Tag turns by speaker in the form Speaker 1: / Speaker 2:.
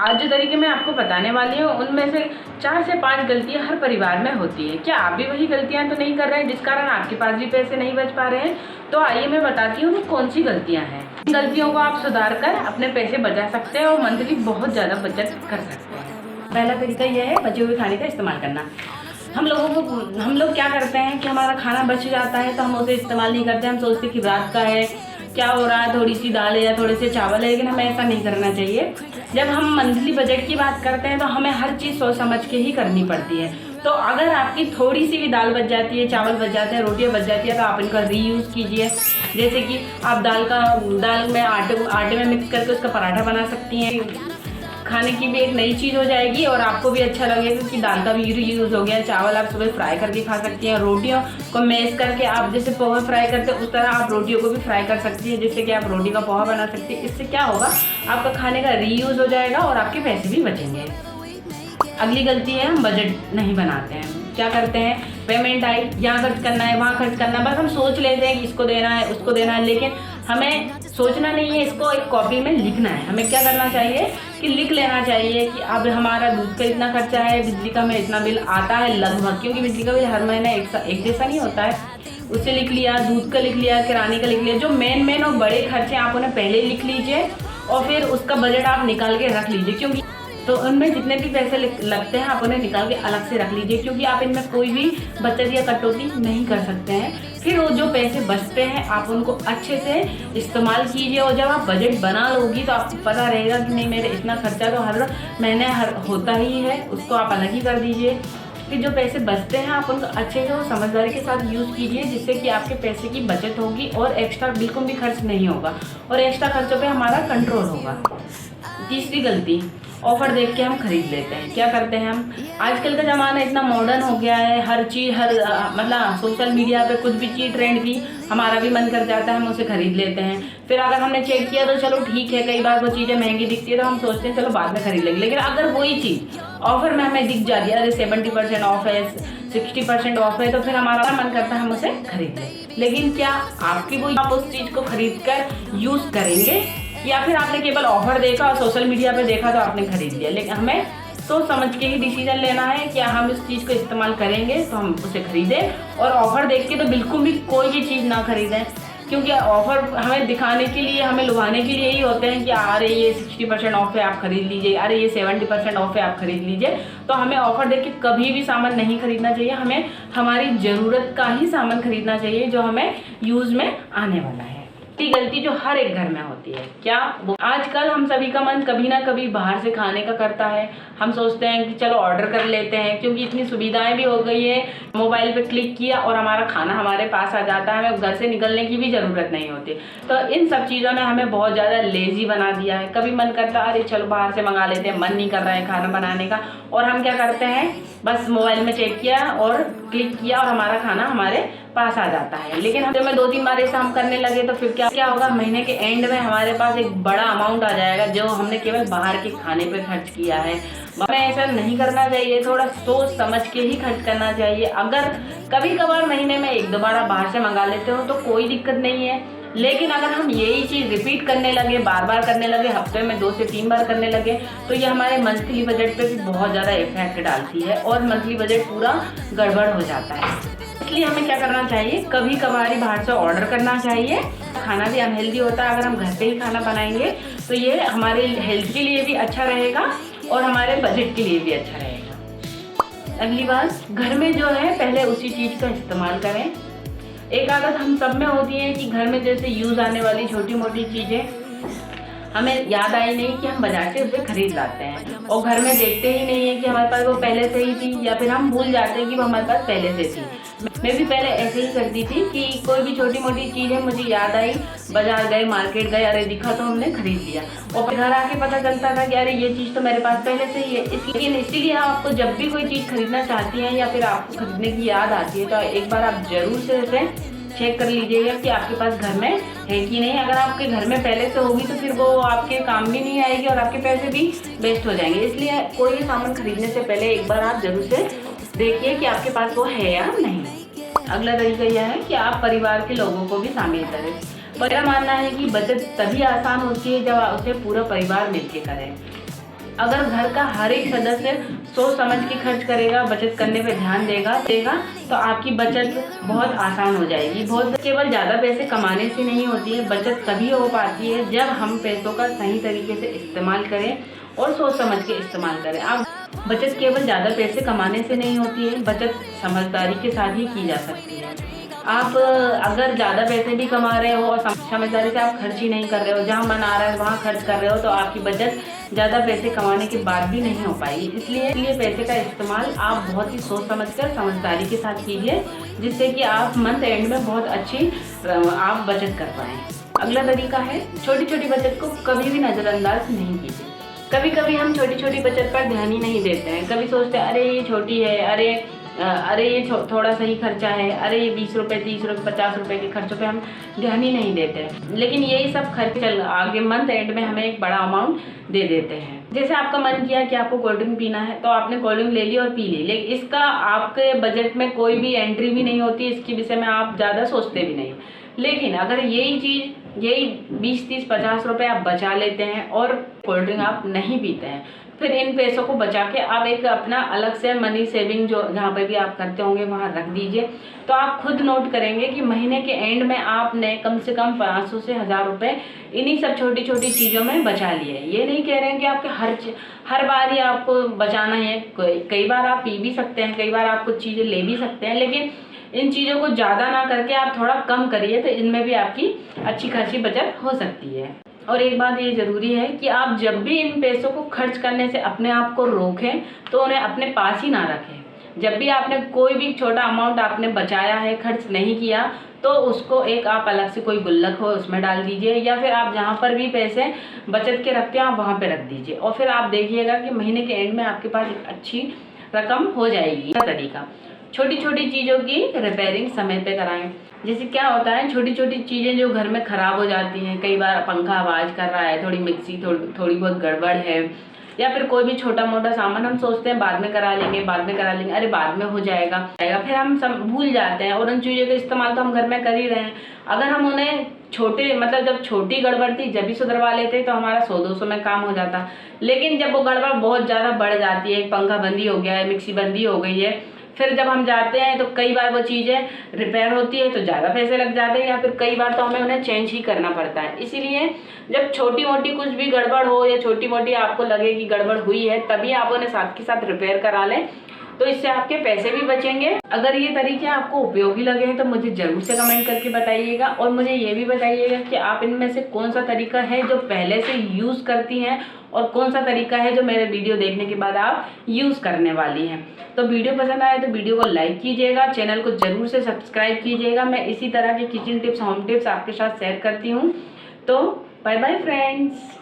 Speaker 1: आज जो तरीके मैं आपको बताने वाली हूँ उनमें से 4 से 5 गलतियाँ हर परिवार में होती है। क्या आप भी वही गलतियाँ तो नहीं कर रहे हैं जिस कारण आपके पास भी पैसे नहीं बच पा रहे हैं? तो आइए मैं बताती हूँ कि कौन सी गलतियाँ हैं। इन गलतियों को आप सुधार कर अपने पैसे बचा सकते हैं और मंथली बहुत ज़्यादा बचत कर सकते हैं। पहला तरीका यह है बचे हुए खाने का इस्तेमाल करना। हम लोग क्या करते हैं कि हमारा खाना बच जाता है तो हम उसे इस्तेमाल नहीं करते। हम सोचते कि रात का है, क्या हो रहा है, थोड़ी सी दाल है या थोड़े से चावल है, लेकिन हमें ऐसा नहीं करना चाहिए। जब हम मंथली बजट की बात करते हैं तो हमें हर चीज़ सोच समझ के ही करनी पड़ती है। तो अगर आपकी थोड़ी सी भी दाल बच जाती है, चावल बच जाते हैं, रोटियां बच जाती है, तो आप इनका रीयूज़ कीजिए। जैसे कि आप दाल में आटे में मिक्स करके उसका पराठा बना सकती हैं। खाने की भी एक नई चीज़ हो जाएगी और आपको भी अच्छा लगेगा कि दाल का भी यूज़ हो गया। चावल आप सुबह फ्राई करके खा सकती हैं। रोटियों को मैश करके आप जैसे पोहा फ्राई करते हैं उस तरह आप रोटियों को भी फ्राई कर सकती हैं, जिससे कि आप रोटी का पोहा बना सकती हैं। इससे क्या होगा, आपका खाने का रीयूज़ हो जाएगा और आपके पैसे भी बचेंगे। अगली गलती है हम बजट नहीं बनाते हैं। क्या करते हैं, पेमेंट आई, यहाँ खर्च करना है, वहाँ खर्च करना है, बस हम सोच लेते हैं कि इसको देना है, उसको देना है, लेकिन हमें सोचना नहीं है, इसको एक कॉपी में लिखना है। हमें क्या करना चाहिए कि लिख लेना चाहिए कि अब हमारा दूध का इतना खर्चा है, बिजली का हमें इतना बिल आता है लगभग, क्योंकि बिजली का बिल हर महीने एक जैसा नहीं होता है। उससे लिख लिया, दूध का लिख लिया, किराने का लिख लिया। जो मेन और बड़े खर्चे आप उन्हें पहले लिख लीजिए और फिर उसका बजट आप निकाल के रख लीजिए, क्योंकि तो उनमें जितने भी पैसे लगते हैं आप उन्हें निकाल के अलग से रख लीजिए, क्योंकि आप इनमें कोई भी बचत या कटौती नहीं कर सकते हैं। फिर वो जो पैसे बचते हैं आप उनको अच्छे से इस्तेमाल कीजिए और जब आप बजट बना लोगी तो आपको पता रहेगा कि नहीं मेरे इतना खर्चा तो हर महीने होता ही है, उसको आप अलग ही कर दीजिए। फिर जो पैसे बचते हैं आप उनको अच्छे से और समझदारी के साथ यूज़ कीजिए, जिससे कि आपके पैसे की बचत होगी और एक्स्ट्रा बिल्कुल भी खर्च नहीं होगा और एक्स्ट्रा खर्चों पे हमारा कंट्रोल होगा। तीसरी गलती, ऑफ़र देख के हम खरीद लेते हैं। क्या करते हैं हम, आजकल का ज़माना इतना मॉडर्न हो गया है, हर चीज़ मतलब सोशल मीडिया पे कुछ भी चीज़ ट्रेंड की हमारा भी मन कर जाता है, हम उसे खरीद लेते हैं। फिर अगर हमने चेक किया तो चलो ठीक है, कई बार वो चीज़ें महंगी दिखती है तो हम सोचते हैं चलो बाद में खरीद लेंगे, लेकिन अगर वही चीज़ ऑफ़र में हमें दिख जाती है, अरे 70% ऑफ है, 60% ऑफ है, तो फिर हमारा मन करता है हम उसे खरीद लें। लेकिन क्या आप उस चीज़ को खरीद कर यूज़ करेंगे, या फिर आपने केवल ऑफर देखा और सोशल मीडिया पे देखा तो आपने खरीद लिया? लेकिन हमें सोच समझ के ही डिसीजन लेना है कि हम इस चीज़ को इस्तेमाल करेंगे तो हम उसे खरीदें, और ऑफर देख के तो बिल्कुल भी कोई भी चीज़ ना खरीदें, क्योंकि ऑफर हमें दिखाने के लिए, हमें लुभाने के लिए ही होते हैं कि अरे ये 60% ऑफ है आप खरीद लीजिए, अरे ये 70% ऑफ है आप खरीद लीजिए। तो हमें ऑफर देख के कभी भी सामान नहीं खरीदना चाहिए। हमें हमारी ज़रूरत का ही सामान खरीदना चाहिए जो हमें यूज़ में आने वाला है। गलती जो हर एक घर में होती है, क्या आजकल हम सभी का मन कभी ना कभी बाहर से खाने का करता है। हम सोचते हैं कि चलो ऑर्डर कर लेते हैं, क्योंकि इतनी सुविधाएं भी हो गई है, मोबाइल पे क्लिक किया और हमारा खाना हमारे पास आ जाता है, हमें घर से निकलने की भी ज़रूरत नहीं होती। तो इन सब चीज़ों ने हमें बहुत ज़्यादा लेज़ी बना दिया है। कभी मन करता है अरे चलो बाहर से मंगा लेते हैं, मन नहीं कर रहा है खाना बनाने का, और हम क्या करते हैं, बस मोबाइल में चेक किया और क्लिक किया और हमारा खाना हमारे पास आ जाता है। लेकिन हम जब 2-3 बार ऐसा हम करने लगे तो फिर क्या होगा, महीने के एंड में हमारे पास एक बड़ा अमाउंट आ जाएगा जो हमने केवल बाहर के खाने पे खर्च किया है। हमें ऐसा नहीं करना चाहिए, थोड़ा सोच समझ के ही खर्च करना चाहिए। अगर कभी कभार महीने में 1-2 बार बाहर से मंगा लेते हो तो कोई दिक्कत नहीं है, लेकिन अगर हम यही चीज़ रिपीट करने लगे, बार बार करने लगे, हफ्ते में 2 से 3 बार करने लगे, तो ये हमारे मंथली बजट पे भी बहुत ज़्यादा इफेक्ट डालती है और मंथली बजट पूरा गड़बड़ हो जाता है। इसलिए हमें क्या करना चाहिए, कभी कभार ही बाहर से ऑर्डर करना चाहिए। खाना भी अनहेल्दी होता है, अगर हम घर पे ही खाना बनाएंगे तो ये हमारे हेल्थ के लिए भी अच्छा रहेगा और हमारे बजट के लिए भी अच्छा रहेगा। अगली बात, घर में जो है पहले उसी चीज़ का इस्तेमाल करें। एक आदत हम सब में होती है कि घर में जैसे यूज़ आने वाली छोटी मोटी चीज़ें हमें याद आई नहीं कि हम बाजार से उसे खरीद लाते हैं, और घर में देखते ही नहीं है कि हमारे पास वो पहले से ही थी, या फिर हम भूल जाते हैं कि वो हमारे पास पहले से थी। मैं भी पहले ऐसे ही करती थी कि कोई भी छोटी मोटी चीज़ है मुझे याद आई, बाजार गए, मार्केट गए, अरे दिखा तो हमने खरीद लिया, और फिर घर आके पता चलता था कि अरे ये चीज़ तो मेरे पास पहले से ही है। इसीलिए आपको जब भी कोई चीज़ खरीदना चाहती हैं या फिर आपको खरीदने की याद आती है तो एक बार आप ज़रूर से उसे चेक कर लीजिएगा कि आपके पास घर में है कि नहीं। अगर आपके घर में पहले से होगी तो फिर वो आपके काम भी नहीं आएगी और आपके पैसे भी वेस्ट हो जाएंगे। इसलिए कोई भी सामान खरीदने से पहले एक बार आप जरूर से देखिए कि आपके पास वो है या नहीं। अगला तरीका यह है कि आप परिवार के लोगों को भी शामिल करें। मेरा मानना है कि बचत तभी आसान होती है जब उसे पूरा परिवार मिलकर करें। अगर घर का हर एक सदस्य सोच समझ के खर्च करेगा, बचत करने पे ध्यान देगा तो आपकी बचत बहुत आसान हो जाएगी। बहुत केवल ज़्यादा पैसे कमाने से नहीं होती है, बचत तभी हो पाती है जब हम पैसों का सही तरीके से इस्तेमाल करें और सोच समझ के इस्तेमाल करें। आप बचत केवल ज़्यादा पैसे कमाने से नहीं होती है, बचत समझदारी के साथ ही की जा सकती है। आप अगर ज़्यादा पैसे भी कमा रहे हो और समझदारी से आप खर्च ही नहीं कर रहे हो, जहाँ मन आ रहा है वहाँ खर्च कर रहे हो, तो आपकी बचत ज़्यादा पैसे कमाने के बाद भी नहीं हो पाएगी। इसलिए पैसे का इस्तेमाल आप बहुत ही सोच समझकर समझदारी के साथ कीजिए, जिससे कि आप मंथ एंड में बहुत अच्छी आप बचत कर पाएँ। अगला तरीका है, छोटी छोटी बचत को कभी भी नज़रअंदाज नहीं कीजिए। कभी कभी हम छोटी छोटी बचत पर ध्यान ही नहीं देते हैं। कभी सोचते हैं अरे ये छोटी है, अरे ये थोड़ा सही खर्चा है, अरे ये 20 रुपये 30 रुपये 50 रुपये के खर्चों पे हम ध्यान ही नहीं देते हैं। लेकिन यही सब खर्च आगे मंथ एंड में हमें एक बड़ा अमाउंट दे देते हैं। जैसे आपका मन किया कि आपको कोल्ड ड्रिंक पीना है, तो आपने कोल्ड ड्रिंक ले ली और पी ली, लेकिन इसका आपके बजट में कोई भी एंट्री भी नहीं होती, इसके विषय में आप ज़्यादा सोचते भी नहीं। लेकिन अगर यही 20 30 50 रुपये आप बचा लेते हैं और कोल्ड ड्रिंक आप नहीं पीते हैं, फिर इन पैसों को बचा के आप एक अपना अलग से मनी सेविंग जो जहाँ पे भी आप करते होंगे वहाँ रख दीजिए। तो आप खुद नोट करेंगे कि महीने के एंड में आपने कम से कम 500 से 1000 रुपये इन्हीं सब छोटी छोटी चीज़ों में बचा लिए। ये नहीं कह रहे हैं कि आपके हर बार ही आपको बचाना है, कई बार आप पी भी सकते हैं, कई बार आप कुछ चीज़ें ले भी सकते हैं, लेकिन इन चीज़ों को ज़्यादा ना करके आप थोड़ा कम करिए, तो इनमें भी आपकी अच्छी खासी बचत हो सकती है। और एक बात ये ज़रूरी है कि आप जब भी इन पैसों को खर्च करने से अपने आप को रोकें, तो उन्हें अपने पास ही ना रखें। जब भी आपने कोई भी छोटा अमाउंट आपने बचाया है, खर्च नहीं किया, तो उसको एक आप अलग से कोई गुल्लक हो उसमें डाल दीजिए, या फिर आप जहाँ पर भी पैसे बचत के रखते हैं आप वहाँ पे रख दीजिए, और फिर आप देखिएगा कि महीने के एंड में आपके पास एक अच्छी रकम हो जाएगी। तरीका, छोटी छोटी चीज़ों की रिपेयरिंग समय पे कराएं। जैसे क्या होता है, छोटी छोटी चीज़ें जो घर में ख़राब हो जाती हैं, कई बार पंखा आवाज़ कर रहा है, थोड़ी मिक्सी थोड़ी बहुत गड़बड़ है, या फिर कोई भी छोटा मोटा सामान हम सोचते हैं बाद में करा लेंगे, अरे बाद में हो जाएगा, फिर हम भूल जाते हैं, और उन चीज़ों का इस्तेमाल तो हम घर में कर ही रहे हैं। अगर हम उन्हें जब छोटी गड़बड़ थी जब भी सुधरवा लेते तो हमारा 100-200 में काम हो जाता। लेकिन जब वो गड़बड़ बहुत ज़्यादा बढ़ जाती है, पंखा बंदी हो गया है, मिक्सी बंदी हो गई है, फिर जब हम जाते हैं तो कई बार वो चीज़ें रिपेयर होती है तो ज़्यादा पैसे लग जाते हैं, या फिर कई बार तो हमें उन्हें चेंज ही करना पड़ता है। इसीलिए जब छोटी मोटी कुछ भी गड़बड़ हो या छोटी मोटी आपको लगे कि गड़बड़ हुई है, तभी आप उन्हें साथ के साथ रिपेयर करा लें, तो इससे आपके पैसे भी बचेंगे। अगर ये तरीके आपको उपयोगी लगे हैं तो मुझे ज़रूर से कमेंट करके बताइएगा, और मुझे ये भी बताइएगा कि आप इनमें से कौन सा तरीका है जो पहले से यूज़ करती हैं, और कौन सा तरीका है जो मेरे वीडियो देखने के बाद आप यूज़ करने वाली हैं। तो वीडियो पसंद आए तो वीडियो को लाइक कीजिएगा, चैनल को ज़रूर से सब्सक्राइब कीजिएगा। मैं इसी तरह के किचन टिप्स, होम टिप्स आपके साथ शेयर करती हूँ। तो बाय बाय फ्रेंड्स।